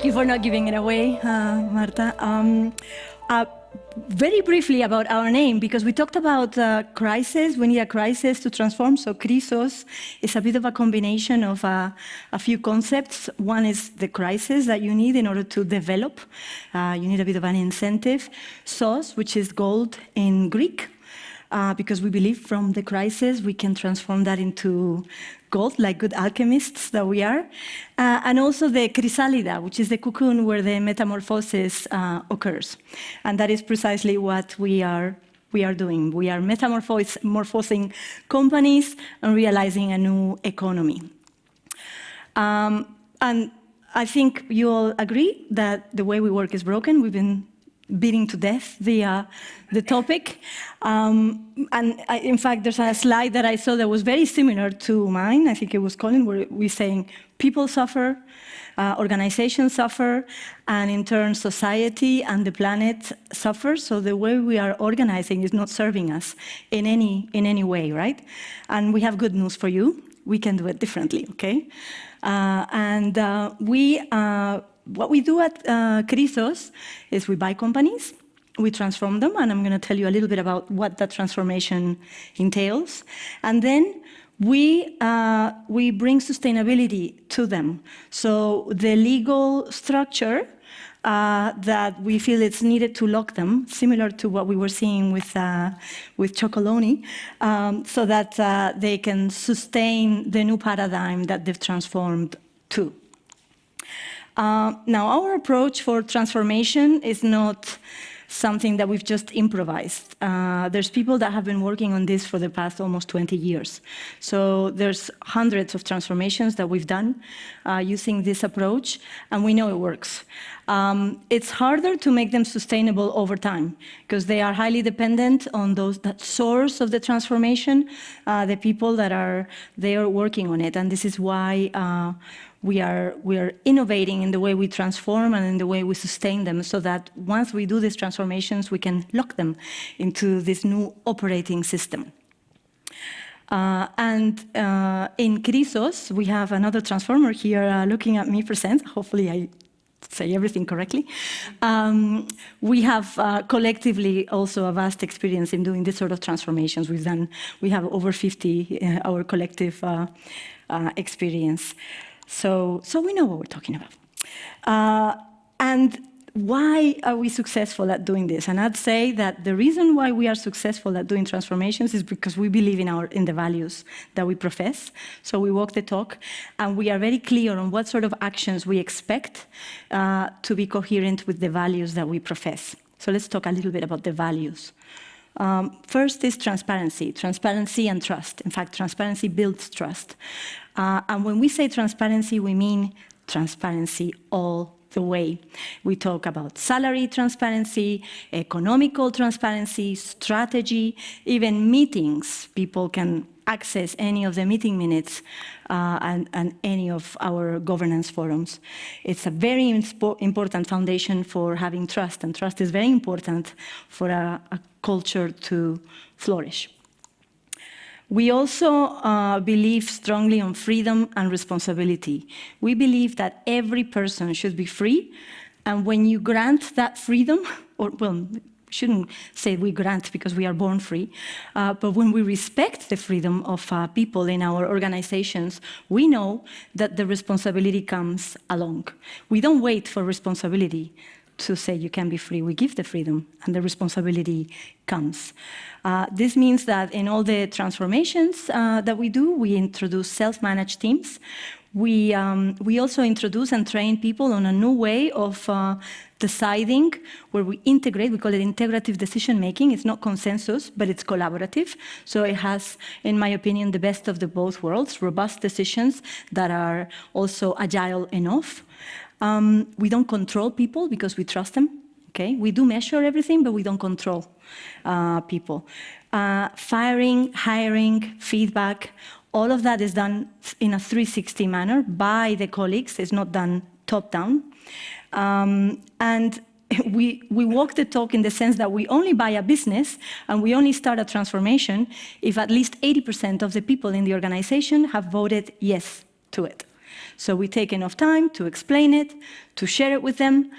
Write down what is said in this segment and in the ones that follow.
Thank you for not giving it away, Marta. Very briefly about our name, because we talked about crisis. We need a crisis to transform. So Krisos is a bit of a combination of a few concepts. One is the crisis that you need in order to develop. You need a bit of an incentive. Sos, which is gold in Greek, because we believe from the crisis we can transform that into gold, like good alchemists that we are. And also the chrysalida, which is the cocoon where the metamorphosis occurs. And that is precisely what we are doing. We are metamorphosing companies and realizing a new economy. And I think you all agree that the way we work is broken. We've been beating to death the topic. In fact, there's a slide that I saw that was very similar to mine. I think it was Colin, where we're saying people suffer, organizations suffer, and in turn, society and the planet suffer. So the way we are organizing is not serving us in any way, right? And we have good news for you. We can do it differently, okay? What we do at Krisos is we buy companies, we transform them, and I'm going to tell you a little bit about what that transformation entails. And then we bring sustainability to them. So the legal structure that we feel it's needed to lock them, similar to what we were seeing with Chocolonely, so that they can sustain the new paradigm that they've transformed to. Now, our approach for transformation is not something that we've just improvised. There's people that have been working on this for the past almost 20 years. So there's hundreds of transformations that we've done using this approach, and we know it works. It's harder to make them sustainable over time, because they are highly dependent on that source of the transformation, the people that are there working on it. And this is why we are innovating in the way we transform and in the way we sustain them, so that once we do these transformations, we can lock them into this new operating system. In Krisos, we have another transformer here looking at me present. Hopefully I say everything correctly. We have collectively also a vast experience in doing this sort of transformations. We have over 50, our collective experience. So we know what we're talking about. And why are we successful at doing this? And I'd say that the reason why we are successful at doing transformations is because we believe in the values that we profess. So we walk the talk, and we are very clear on what sort of actions we expect to be coherent with the values that we profess. So let's talk a little bit about the values. First is transparency and trust. In fact, transparency builds trust. And when we say transparency, we mean transparency all the way. We talk about salary transparency, economical transparency, strategy, even meetings. People can access any of the meeting minutes and any of our governance forums. It's a very important foundation for having trust, and trust is very important for a culture to flourish. We also believe strongly on freedom and responsibility. We believe that every person should be free, and when you grant that freedom, shouldn't say we grant because we are born free, but when we respect the freedom of people in our organizations, we know that the responsibility comes along. We don't wait for responsibility to say you can be free. We give the freedom, and the responsibility comes. This means that in all the transformations that we do, we introduce self-managed teams. We also introduce and train people on a new way of deciding, where we integrate. We call it integrative decision-making. It's not consensus, but it's collaborative. So it has, in my opinion, the best of the both worlds, robust decisions that are also agile enough. We don't control people because we trust them. Okay? We do measure everything, but we don't control people. Firing, hiring, feedback, all of that is done in a 360 manner by the colleagues. It's not done top-down. And we walk the talk in the sense that we only buy a business and we only start a transformation if at least 80% of the people in the organization have voted yes to it. So we take enough time to explain it, to share it with them.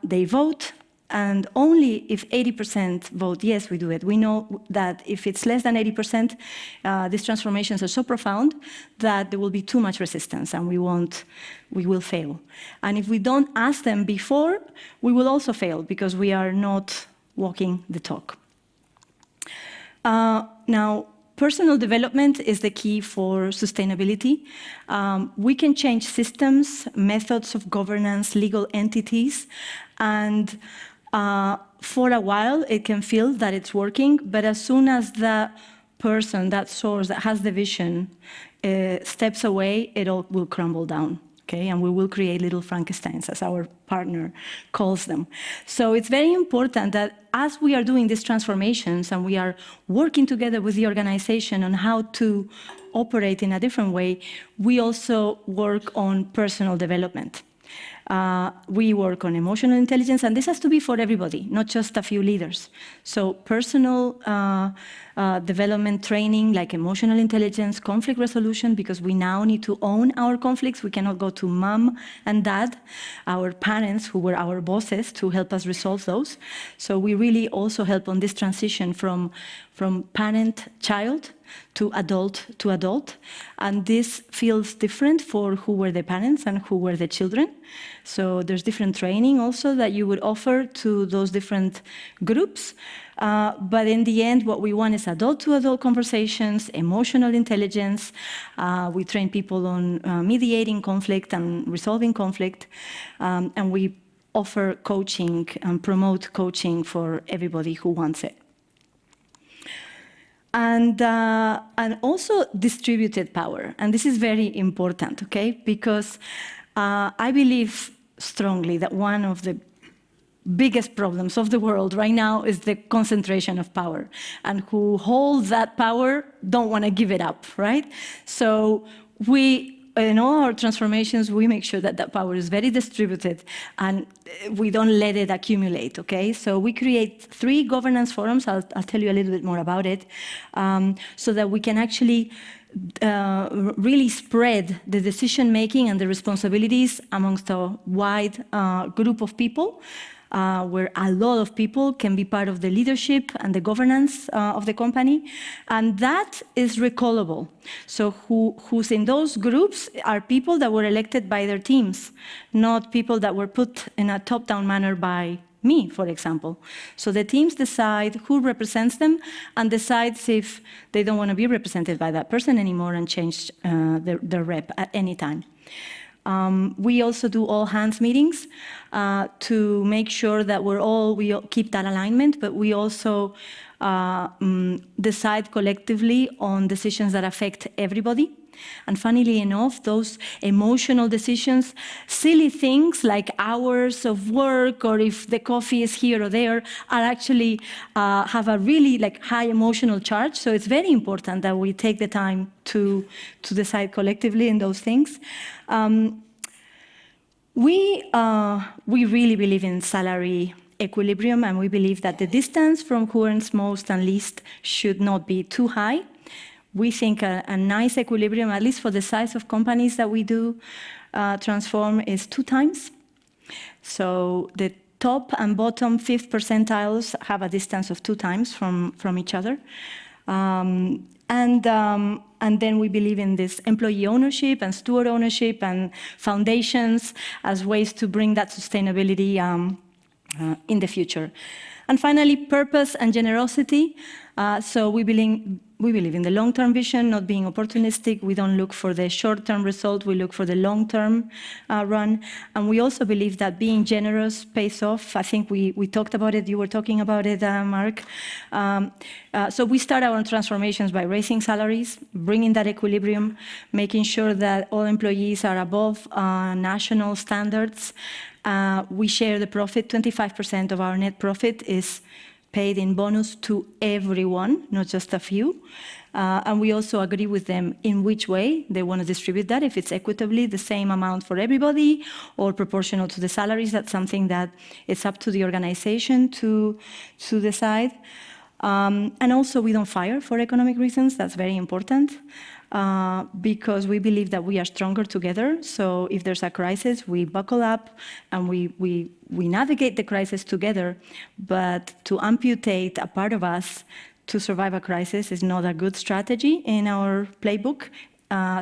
They vote. And only if 80% vote yes, we do it. We know that if it's less than 80%, these transformations are so profound that there will be too much resistance and we will fail. And if we don't ask them before, we will also fail because we are not walking the talk. Now, personal development is the key for sustainability. We can change systems, methods of governance, legal entities, and for a while, it can feel that it's working, but as soon as the person, that source that has the vision, steps away, it all will crumble down, okay? And we will create little Frankensteins, as our partner calls them. So it's very important that as we are doing these transformations and we are working together with the organization on how to operate in a different way, we also work on personal development. We work on emotional intelligence, and this has to be for everybody, not just a few leaders. So personal development training, like emotional intelligence, conflict resolution, because we now need to own our conflicts. We cannot go to mom and dad, our parents, who were our bosses, to help us resolve those. So we really also help on this transition from parent-child to adult, and this feels different for who were the parents and who were the children. So there's different training also that you would offer to those different groups. But in the end, what we want is adult-to-adult conversations, emotional intelligence. We train people on mediating conflict and resolving conflict, and we offer coaching and promote coaching for everybody who wants it. And also distributed power. And this is very important, okay? Because I believe strongly that one of the biggest problems of the world right now is the concentration of power. And who holds that power don't want to give it up, right? So in all our transformations, we make sure that that power is very distributed and we don't let it accumulate, okay? So we create 3 governance forums. I'll tell you a little bit more about it, so that we can actually really spread the decision-making and the responsibilities amongst a wide group of people, where a lot of people can be part of the leadership and the governance of the company, and that is recallable. So who's in those groups are people that were elected by their teams, not people that were put in a top-down manner by me, for example. So the teams decide who represents them and decides if they don't want to be represented by that person anymore and change their rep at any time. We also do all-hands meetings to make sure that we keep that alignment, but we also decide collectively on decisions that affect everybody. And funnily enough, those emotional decisions, silly things like hours of work or if the coffee is here or there, are actually have a really high emotional charge. So it's very important that we take the time to decide collectively in those things. We really believe in salary equilibrium, and we believe that the distance from who earns most and least should not be too high. We think a nice equilibrium, at least for the size of companies that we do transform, is 2 times. So the top and bottom 5th percentiles have a distance of 2 times from each other. And then we believe in this employee ownership and steward ownership and foundations as ways to bring that sustainability in the future. And finally, purpose and generosity. So we believe in the long-term vision, not being opportunistic. We don't look for the short-term result. We look for the long-term run. And we also believe that being generous pays off. I think we talked about it. You were talking about it, Mark. So we start our transformations by raising salaries, bringing that equilibrium, making sure that all employees are above national standards. We share the profit. 25% of our net profit is paid in bonus to everyone, not just a few. And we also agree with them in which way they want to distribute that, if it's equitably the same amount for everybody or proportional to the salaries. That's something that it's up to the organization to decide. And also, we don't fire for economic reasons. That's very important because we believe that we are stronger together. So if there's a crisis, we buckle up and we navigate the crisis together. But to amputate a part of us to survive a crisis is not a good strategy in our playbook.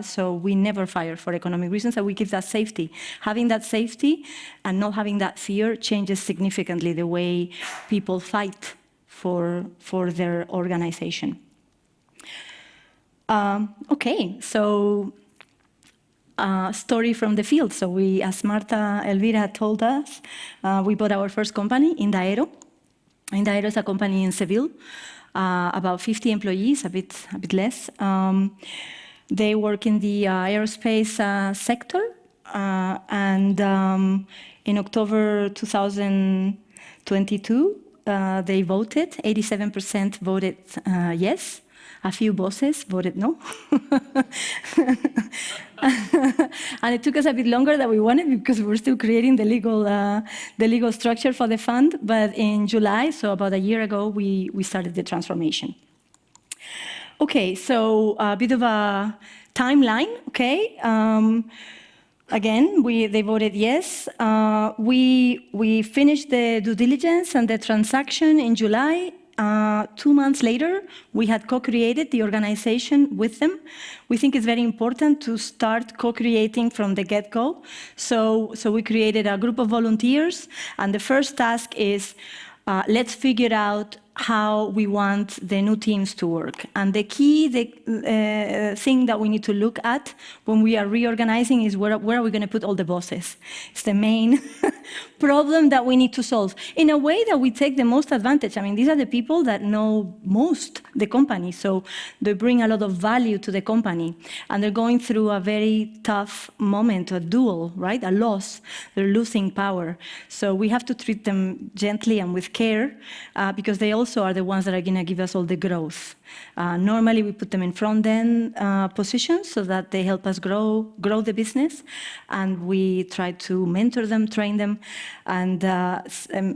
So we never fire for economic reasons, and we give that safety. Having that safety and not having that fear changes significantly the way people fight for their organization. Okay, so story from the field. So we, as Marta Elvira told us, we bought our first company, Indaero. Indaero is a company in Seville, about 50 employees, a bit less. They work in the aerospace sector, and in October 2022, they voted. 87% voted yes. A few bosses voted no. And it took us a bit longer than we wanted because we're still creating the legal structure for the fund. But in July, so about a year ago, we started the transformation. Okay, so a bit of a timeline, okay? Again, they voted yes. We finished the due diligence and the transaction in July. 2 months later, we had co-created the organization with them. We think it's very important to start co-creating from the get-go. So we created a group of volunteers, and the first task is let's figure out how we want the new teams to work. And the key thing that we need to look at when we are reorganizing is where are we going to put all the bosses? It's the main problem that we need to solve in a way that we take the most advantage. I mean, these are the people that know most the company, so they bring a lot of value to the company. And they're going through a very tough moment, a duel, right? A loss. They're losing power. So we have to treat them gently and with care because they also are the ones that are going to give us all the growth. Normally, we put them in front-end positions so that they help us grow the business, and we try to mentor them, train them, and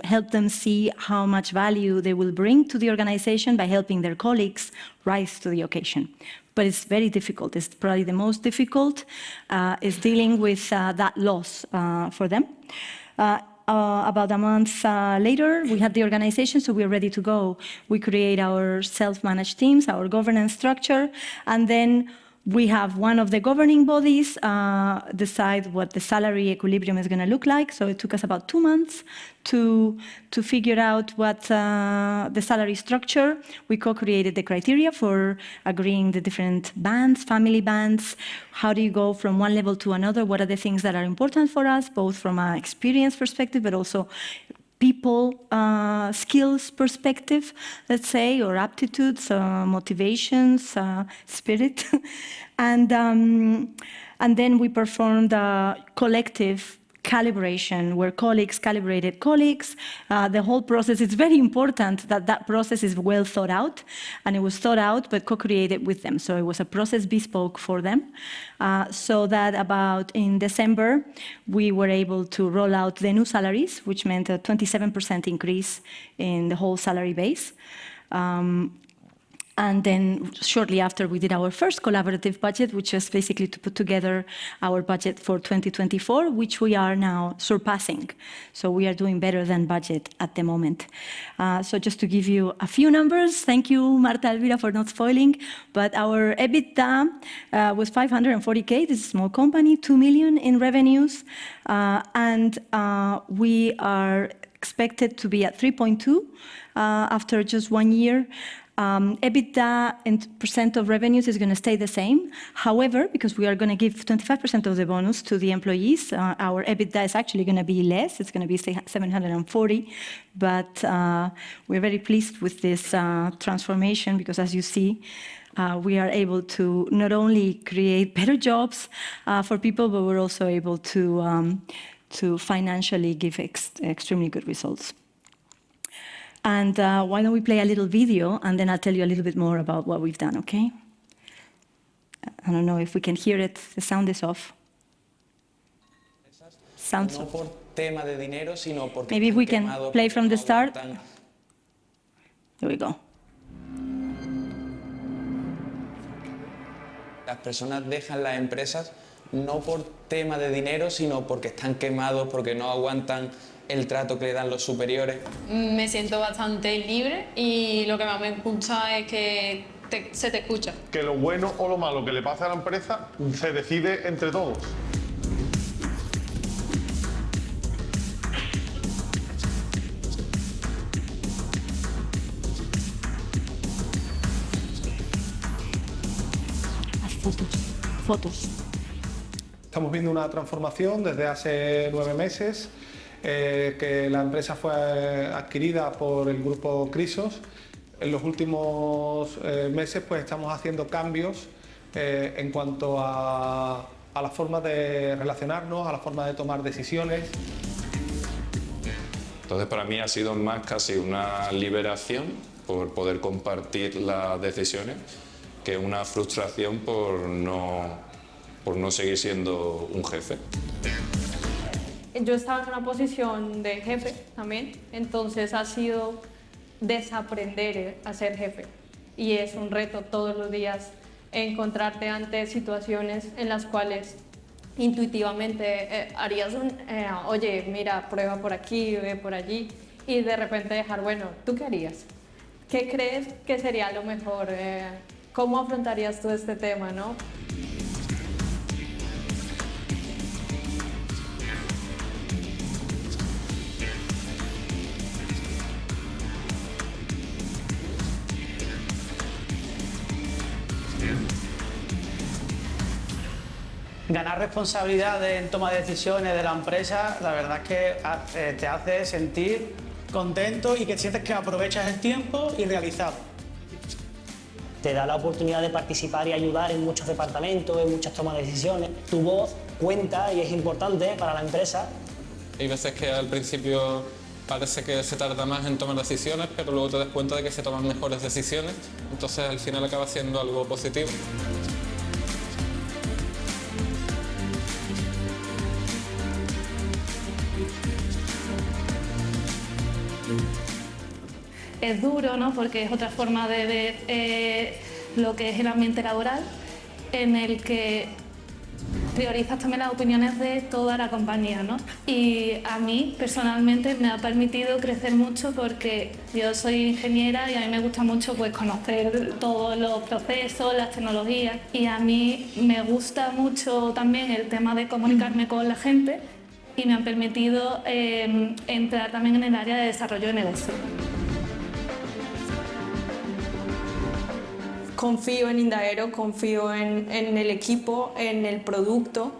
help them see how much value they will bring to the organization by helping their colleagues rise to the occasion. But it's very difficult. It's probably the most difficult is dealing with that loss for them. About a month later, we had the organization, so we're ready to go. We create our self-managed teams, our governance structure, and then we have one of the governing bodies decide what the salary equilibrium is going to look like. So it took us about 2 months to figure out what the salary structure. We co-created the criteria for agreeing the different bands, family bands. How do you go from one level to another? What are the things that are important for us, both from an experience perspective, but also people skills perspective, let's say, or aptitudes, motivations, spirit. And then we performed a collective calibration where colleagues calibrated colleagues. The whole process, it's very important that that process is well thought out, and it was thought out but co-created with them. So it was a process bespoke for them, so that about in December, we were able to roll out the new salaries, which meant a 27% increase in the whole salary base. And then shortly after, we did our first collaborative budget, which was basically to put together our budget for 2024, which we are now surpassing. So we are doing better than budget at the moment. So just to give you a few numbers, thank you, Marta Elvira, for not spoiling, but our EBITDA was 540K. This is a small company, 2 million in revenues, and we are expected to be at 3.2 after just 1 year. EBITDA in percent of revenues is going to stay the same. However, because we are going to give 25% of the bonus to the employees, our EBITDA is actually going to be less. It's going to be 740. But we're very pleased with this transformation because, as you see, we are able to not only create better jobs for people, but we're also able to financially give extremely good results. And why don't we play a little video, and then I'll tell you a little bit more about what we've done, okay? I don't know if we can hear it. The sound is off. Sounds off. Maybe we can play from the start. There we go. Las personas dejan las empresas no por tema de dinero, sino porque están quemados, porque no aguantan el trato que le dan los superiores. Me siento bastante libre y lo que más me gusta es que se te escucha. Que lo bueno o lo malo que le pasa a la empresa se decide entre todos. Fotos. Estamos viendo una transformación desde hace 9 meses, que la empresa fue adquirida por el grupo Krisos. En los últimos meses pues estamos haciendo cambios en cuanto a la forma de relacionarnos, a la forma de tomar decisiones. Entonces para mí ha sido más casi una liberación por poder compartir las decisiones que una frustración por no seguir siendo un jefe. Yo estaba en una posición de jefe también, entonces ha sido desaprender a ser jefe. Y es un reto todos los días encontrarte ante situaciones en las cuales intuitivamente harías oye, mira, prueba por aquí, ve por allí, y de repente dejar, bueno, ¿tú qué harías? ¿Qué crees que sería lo mejor? ¿Cómo afrontarías tú este tema, no? Ganar responsabilidad en toma de decisiones de la empresa, la verdad es que te hace sentir contento y que sientes que aprovechas el tiempo y realizado. Te da la oportunidad de participar y ayudar en muchos departamentos, en muchas tomas de decisiones. Tu voz cuenta y es importante para la empresa. Hay veces que al principio parece que se tarda más en tomar decisiones, pero luego te das cuenta de que se toman mejores decisiones, entonces al final acaba siendo algo positivo. Es duro, ¿no? Porque es otra forma de ver lo que es el ambiente laboral, en el que priorizas también las opiniones de toda la compañía, ¿no? Y a mí, personalmente, me ha permitido crecer mucho porque yo soy ingeniera y a mí me gusta mucho pues, conocer todos los procesos, las tecnologías, y a mí me gusta mucho también el tema de comunicarme con la gente y me han permitido entrar también en el área de desarrollo de negocio. Confío en Indaero, confío en el equipo, en el producto.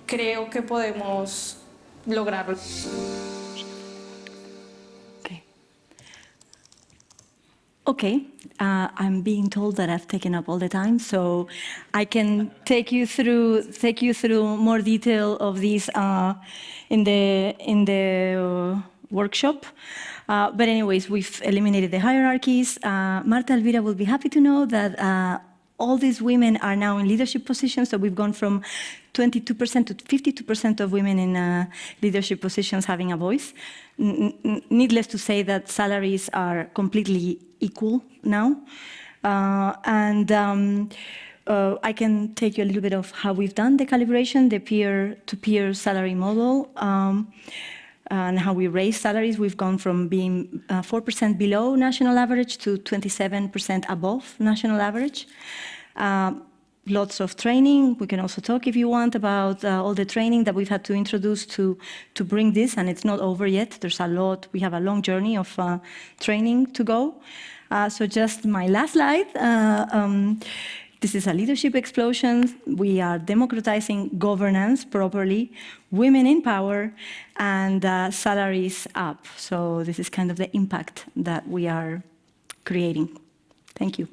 Creo que podemos lograrlo. Okay, I'm being told that I've taken up all the time, so I can take you through more detail of this in the workshop. But anyways, we've eliminated the hierarchies. Marta Elvira will be happy to know that all these women are now in leadership positions, so we've gone from 22% to 52% of women in leadership positions having a voice. Needless to say that salaries are completely equal now. I can take you a little bit of how we've done the calibration, the peer-to-peer salary model, and how we raise salaries. We've gone from being 4% below national average to 27% above national average. Lots of training. We can also talk, if you want, about all the training that we've had to introduce to bring this, and it's not over yet. There's a lot. We have a long journey of training to go. So just my last slide. This is a leadership explosion. We are democratizing governance properly, women in power, and salaries up. So this is kind of the impact that we are creating. Thank you.